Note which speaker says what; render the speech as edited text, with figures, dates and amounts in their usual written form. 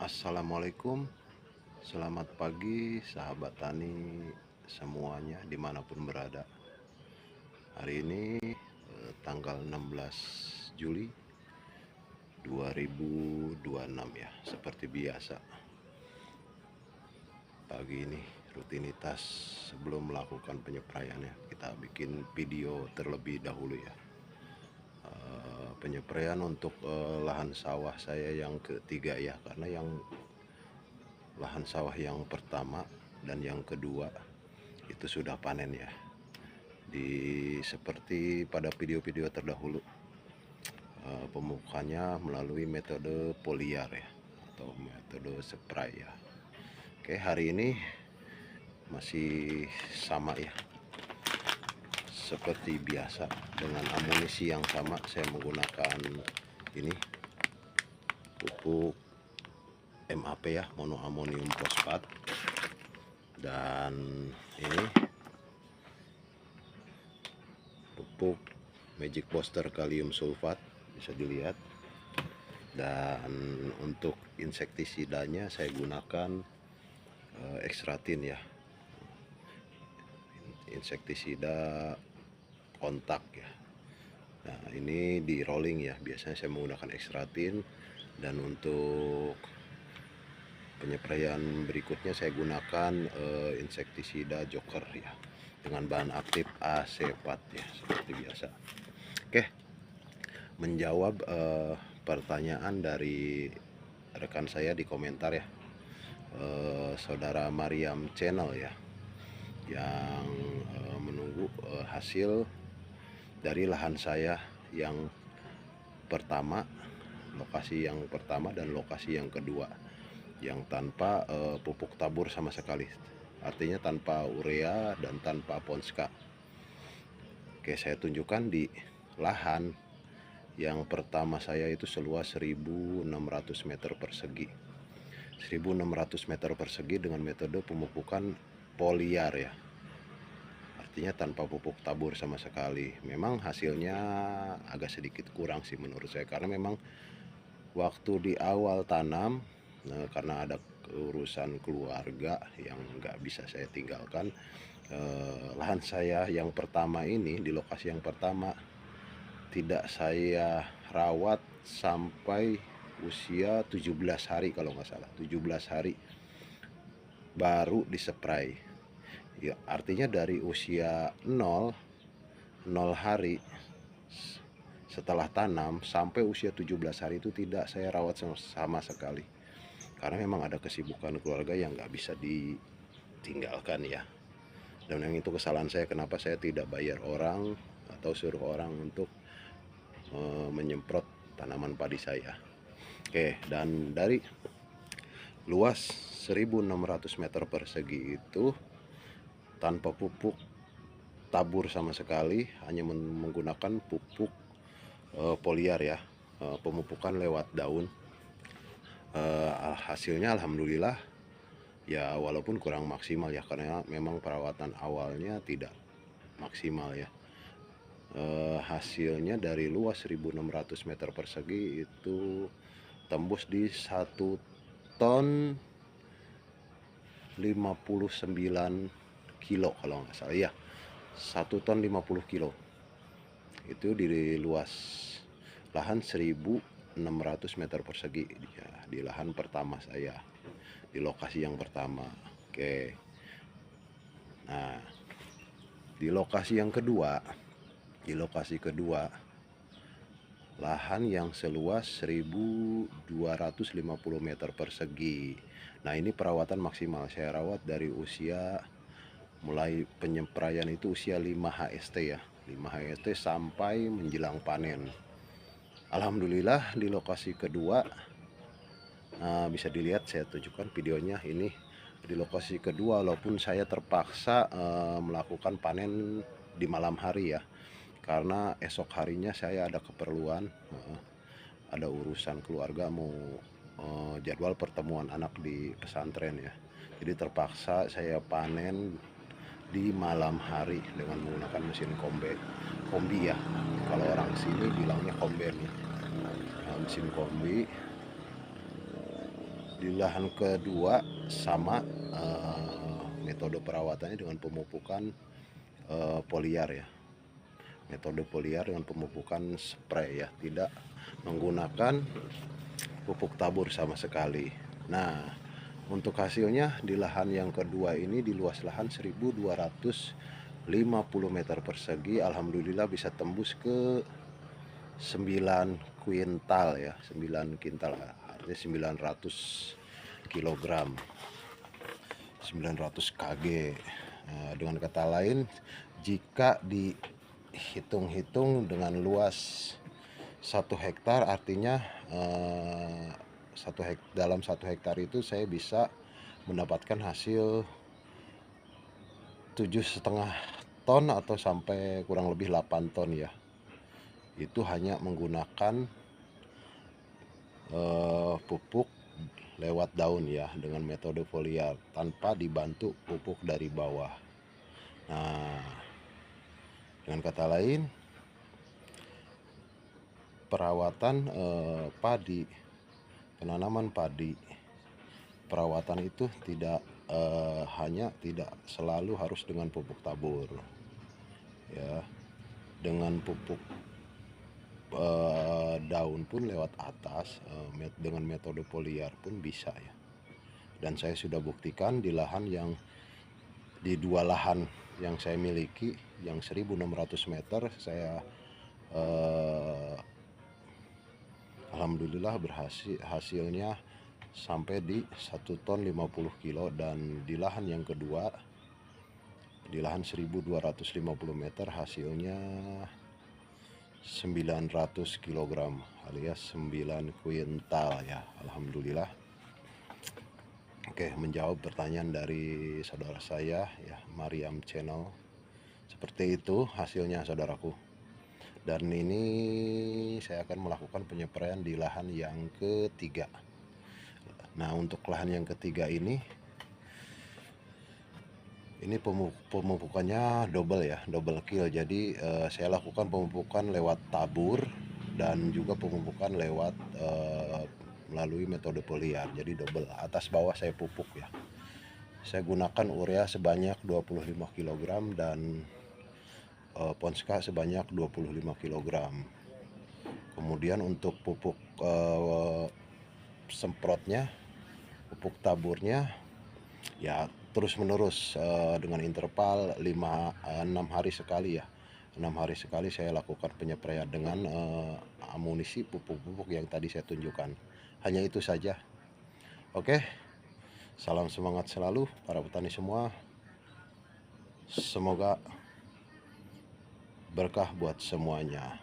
Speaker 1: Assalamualaikum, selamat pagi sahabat tani semuanya dimanapun berada. Hari ini tanggal 16 Juli 2026 ya, seperti biasa. Pagi ini rutinitas sebelum melakukan penyepraian ya, kita bikin video terlebih dahulu ya. Penyepraian untuk lahan sawah saya yang ketiga ya, karena yang lahan sawah yang pertama dan yang kedua itu sudah panen ya. Seperti pada video-video terdahulu, pemupukannya melalui metode foliar ya, atau metode spray ya. Oke, hari ini masih sama ya, seperti biasa dengan amunisi yang sama. Saya menggunakan ini pupuk MAP ya, monoamonium fosfat, dan ini pupuk Magic Booster kalium sulfat, bisa dilihat. Dan untuk insektisidanya saya gunakan Extratin ya, insektisida kontak ya. Nah, ini di rolling ya, biasanya saya menggunakan Extratin. Dan untuk penyepraian berikutnya saya gunakan insektisida Joker ya, dengan bahan aktif asepat ya, seperti biasa. Oke, menjawab pertanyaan dari rekan saya di komentar ya, saudara Mariam Channel ya, yang menunggu hasil dari lahan saya yang pertama, lokasi yang pertama dan lokasi yang kedua, yang tanpa pupuk tabur sama sekali, artinya tanpa urea dan tanpa ponska. Oke, saya tunjukkan di lahan yang pertama saya itu seluas 1600 meter persegi. 1600 meter persegi dengan metode pemupukan foliar ya, artinya tanpa pupuk tabur sama sekali. Memang hasilnya agak sedikit kurang sih menurut saya, karena memang waktu di awal tanam, karena ada urusan keluarga yang nggak bisa saya tinggalkan, lahan saya yang pertama ini, di lokasi yang pertama, tidak saya rawat sampai usia 17 hari kalau nggak salah, 17 hari baru dispray ya. Artinya dari usia 0 hari setelah tanam sampai usia 17 hari itu tidak saya rawat sama sekali, karena memang ada kesibukan keluarga yang nggak bisa ditinggalkan ya. Dan yang itu kesalahan saya, kenapa saya tidak bayar orang atau suruh orang untuk menyemprot tanaman padi saya. Oke, dan dari luas 1600 meter persegi itu tanpa pupuk tabur sama sekali, hanya menggunakan pupuk foliar ya, pemupukan lewat daun. Hasilnya alhamdulillah ya, walaupun kurang maksimal ya, karena memang perawatan awalnya tidak maksimal ya. Hasilnya dari luas 1600 meter persegi itu tembus di 1 ton 59 kilo kalau nggak salah ya, 1 ton 50 kilo itu di luas lahan 1600 meter persegi ya, di lahan pertama saya, di lokasi yang pertama. Oke, nah di lokasi yang kedua, lahan yang seluas 1250 meter persegi. Nah, ini perawatan maksimal saya rawat dari usia, mulai penyepraian itu usia 5 HST ya, 5 HST sampai menjelang panen. Alhamdulillah di lokasi kedua, bisa dilihat, saya tunjukkan videonya ini. Di lokasi kedua, walaupun saya terpaksa melakukan panen di malam hari ya, karena esok harinya saya ada keperluan, ada urusan keluarga, mau jadwal pertemuan anak di pesantren ya. Jadi terpaksa saya panen di malam hari dengan menggunakan mesin kombi ya, kalau orang sini bilangnya komben ya. Mesin kombi Di lahan kedua sama, metode perawatannya dengan pemupukan foliar ya. Metode foliar dengan pemupukan spray ya, tidak menggunakan pupuk tabur sama sekali. Nah, untuk hasilnya di lahan yang kedua ini, di luas lahan 1250 meter persegi, alhamdulillah bisa tembus ke 9 kuintal ya, 9 kintal, artinya 900 kilogram, 900 kg. Dengan kata lain, jika dihitung-hitung dengan luas 1 hektar, artinya dalam 1 hektar itu saya bisa mendapatkan hasil 7,5 ton atau sampai kurang lebih 8 ton ya. Itu hanya menggunakan pupuk lewat daun ya, dengan metode foliar tanpa dibantu pupuk dari bawah. Nah, dengan kata lain, perawatan padi, penanaman padi, perawatan itu tidak tidak selalu harus dengan pupuk tabur ya. Dengan pupuk daun pun lewat atas, dengan metode foliar pun bisa ya. Dan saya sudah buktikan di dua lahan yang saya miliki, yang 1600 meter, saya alhamdulillah hasilnya sampai di 1 ton 50 kilo. Dan di lahan yang kedua, di lahan 1250 meter, hasilnya 900 kg alias 9 kuintal ya, alhamdulillah. Oke, menjawab pertanyaan dari saudara saya ya, Mariam Channel. Seperti itu hasilnya saudaraku. Dan ini saya akan melakukan penyepraian di lahan yang ketiga. Nah, untuk lahan yang ketiga ini pemupukannya double ya, double kill. Jadi saya lakukan pemupukan lewat tabur dan juga pemupukan lewat melalui metode foliar. Jadi double, atas bawah saya pupuk ya. Saya gunakan urea sebanyak 25 kg dan Ponska sebanyak 25 kg. Kemudian untuk pupuk semprotnya, pupuk taburnya ya terus menerus dengan interval 6 hari sekali ya. 6 hari sekali saya lakukan penyepraian dengan amunisi pupuk-pupuk yang tadi saya tunjukkan. Hanya itu saja. Oke, salam semangat selalu para petani semua. Semoga berkah buat semuanya.